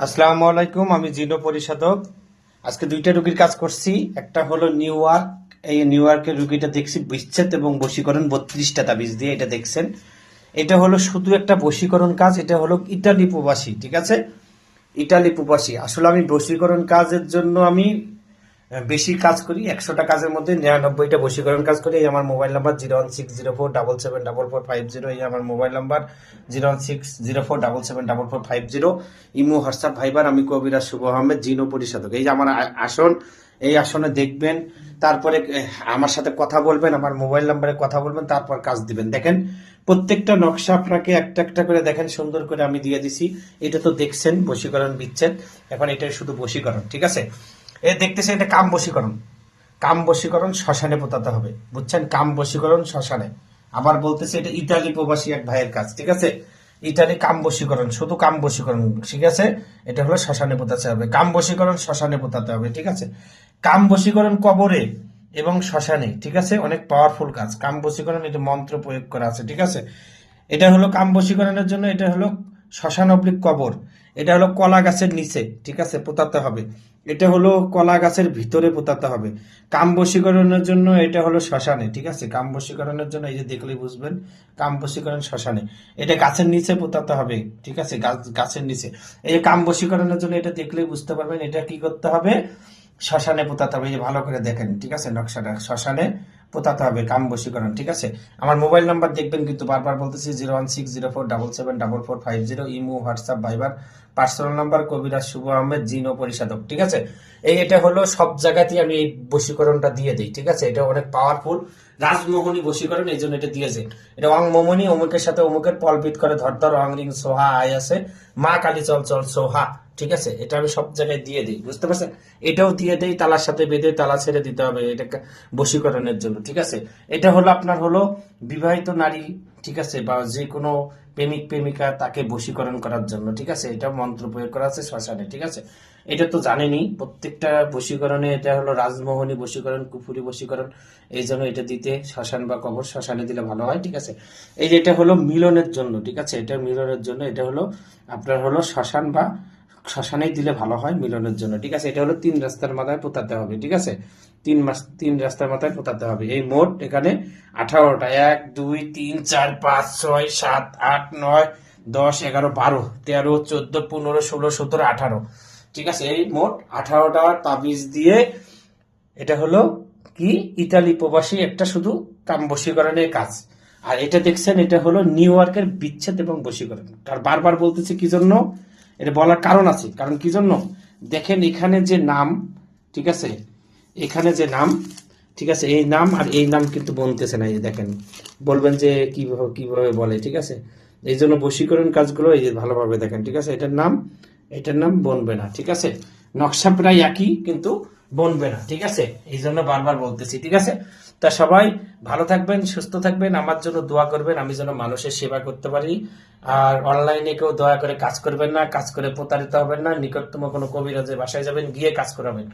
আসসালামু আলাইকুম, আমি জিনো পরিশোধক। আজকে দুইটা রুগীর কাজ করছি। একটা হলো নিউ ইয়র্ক। এই নিউ ইয়র্কের রুগীটা দেখছি বিচ্ছেদ এবং বশীকরণ 32টা তাবিজ দিয়ে, এটা দেখছেন। এটা হলো শুধু একটা বশীকরণ কাজ। এটা হলো ইটালি প্রবাসী, ঠিক আছে, ইটালি প্রবাসী। আসলে আমি বশীকরণ কাজের জন্য আমি বেশি কাজ করি। 100টা কাজের মধ্যে 99টা বশীকরণ কাজ করি। এই আমার মোবাইল নাম্বার 01604774450। এই আমার মোবাইল নাম্বার 01604774450। ইমো, হোয়াটসঅ্যাপ, ভাইবার। আমি কবিরাজ শুভ আহমেদ, জিনো পরিশোধক। এই যে আমার আসন, এই আসনে দেখবেন, তারপরে আমার সাথে কথা বলবেন, আমার মোবাইল নাম্বারে কথা বলবেন, তারপর কাজ দিবেন। দেখেন প্রত্যেকটা নকশা আপনাকে একটা একটা করে দেখেন সুন্দর করে আমি দিয়ে দিছি। এটা তো দেখছেন বশীকরণ বিচ্ছেদ, এখন এটা শুধু বশীকরণ, ঠিক আছে। দেখতেছেন এটা কাম বশীকরণ। কাম বশীকরণ শ্মশানে পোতাতে হবে, বুঝছেন? কাম বশীকরণ শ্মশানে। আবার বলতেছে এটা ইতালি প্রবাসী এক ভাইয়ের কাজ, ঠিক আছে। ইতালি কাম বশীকরণ, শুধু কাম বশীকরণ, ঠিক আছে। এটা হলো শ্মশানে পোতাতে হবে। কাম বশীকরণ শ্মশানে পোতাতে হবে, ঠিক আছে। কাম বশীকরণ কবরে এবং শ্মশানে, ঠিক আছে। অনেক পাওয়ারফুল কাজ কাম বশীকরণ। এটা মন্ত্র প্রয়োগ করা আছে, ঠিক আছে। এটা হলো কাম বশীকরণের জন্য। এটা হলো শ্মশান অবলিক কবর। এটা হলো কলা গাছের নিচে, ঠিক আছে, পোতাতে হবে। এটা হলো কলা গাছের ভিতরে পোতাতে হবে। কাম বশীকরণের জন্য এটা হলো শ্মশানে, ঠিক আছে। কাম বশীকরণের জন্য এই যে দেখলেই বুঝবেন, কাম বশীকরণ শ্মশানে। এটা গাছের নিচে পোতাতে হবে, ঠিক আছে, গাছের নিচে। এই যে কাম বশীকরণের জন্য এটা দেখলেই বুঝতে পারবেন এটা কি করতে হবে, শ্মশানে পোতাতে হবে। এই যে ভালো করে দেখেন, ঠিক আছে, নকশাটা শ্মশানে পোতাতে হবে কাম বশীকরণ, ঠিক আছে। আমার মোবাইল নাম্বার দেখবেন, কিন্তু বারবার বলতেছি 01604774450। Imo, WhatsApp, Viber. Personal number কবিরাজ শুভ আহমেদ, জিনো পরিশোধক, ঠিক আছে। এটা হলো সব জায়গাতেই আমি এই বশীকরণটা দিয়ে দিই, ঠিক আছে। এটা অনেক পাওয়ারফুল রাজমোহনী বশীকরণ, এই জন্য এটা দিয়েছে। এটা অং মমনি, অমুকের সাথে অমুকের পলবিত করে ধর ধর অং রিং সোহা আয় আছে, মা কালী চল চল সোহা, ঠিক আছে। এটা আমি সব জায়গায় দিয়ে দিই, বুঝতে পারছেন। এটাও দিয়ে দেই, তালার সাথে বেঁধে তালা ছেড়ে দিতে হবে, এটা বশীকরণের জন্য, ঠিক আছে। এটা হলো আপনার হলো বিবাহিত নারী, ঠিক আছে, বা যে কোনো প্রেমিক প্রেমিকা, তাকে বশীকরণ করার জন্য, ঠিক আছে। এটা মন্ত্র প্রয়োগ করা আছে শ্মশানে, ঠিক আছে। এটা তো জানেনি প্রত্যেকটা বশীকরণে। এটা হলো রাজমোহনী বশীকরণ, কুফুরি বশীকরণ। এই জন্য এটা দিতে শ্মশান বা কবর, শ্মশানে দিলে ভালো হয়, ঠিক আছে। এই যে এটা হলো মিলনের জন্য, ঠিক আছে। এটা মিলনের জন্য, এটা হলো আপনার হলো শ্মশান বা শ্মশানেই দিলে ভালো হয় মিলনের জন্য, ঠিক আছে। এটা হলো 3 রাস্তার মাথায় পোতাতে হবে, ঠিক আছে। 3 রাস্তার মাথায় পোতাতে হবে। এই মোট এখানে 18টা, 1 2 3 4 5 6 7 8 9 10 11 12 13 14 15 16 17 18, ঠিক আছে। এই মোট 18টা তাবিজ দিয়ে এটা হলো কি ইতালি প্রবাসী একটা শুধু কাম বশীকরণের কাজ। আর এটা দেখছেন, এটা হলো নিউ ইয়র্কের বিচ্ছেদ এবং বশীকরণ। আর বারবার বলতেছি কি জন্য, এটা বলার কারণ আছে। কারণ কি জন্য, দেখেন এখানে যে নাম, ঠিক আছে, এখানে যে নাম, ঠিক আছে, এই নাম আর এই নাম কিন্তু বলতেছে না। এই যে দেখেন, বলবেন যে কিভাবে কিভাবে বলে, ঠিক আছে। এই জন্য বশীকরণ কাজগুলো এই যে ভালোভাবে দেখেন, ঠিক আছে। এটার নাম বনবে না, ঠিক আছে। নকশা প্রায় একই, কিন্তু বনবে না, ঠিক আছে। এই জন্য বারবার বলতেছি, ঠিক আছে। তা সবাই ভালো থাকবেন, সুস্থ থাকবেন, আমার জন্য দোয়া করবেন, আমি যেন মানুষের সেবা করতে পারি। আর অনলাইনে কেউ দয়া করে কাজ করবেন না, কাজ করে প্রতারিত হবেন না। নিকটতম কোনো কবিরাজের বাসায় যাবেন, গিয়ে কাজ করাবেন।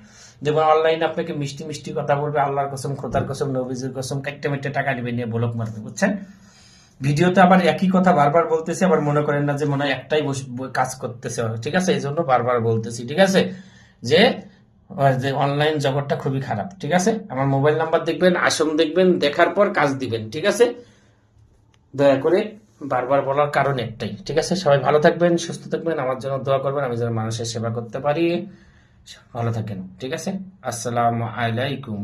যেমন অনলাইনে আপনাকে মিষ্টি মিষ্টি কথা বলবে, আল্লাহর কসম, খোদার কসম, নবীজির কসম, কাটতে মেটে টাকা নিবে, নিয়ে ব্লক মারবে, বুঝছেন। ভিডিওতে আবার একই কথা বারবার বলতেছি, আবার মনে করেন না যে মনে হয় একটাই কাজ করতেছে, ঠিক আছে। এই জন্য বারবার বলতেছি, ঠিক আছে, যে অনলাইন জগৎটা খুবই খারাপ, ঠিক আছে। আমার মোবাইল নাম্বার দেখবেন, আসন দেখবেন, দেখার পর কাজ দিবেন, ঠিক আছে। দয়া করে বারবার বলার কারণ একটাই, ঠিক আছে। সবাই ভালো থাকবেন, সুস্থ থাকবেন, আমার জন্য দোয়া করবেন, আমি যেন মানুষের সেবা করতে পারি। ভালো থাকেন, ঠিক আছে। আসসালামু আলাইকুম।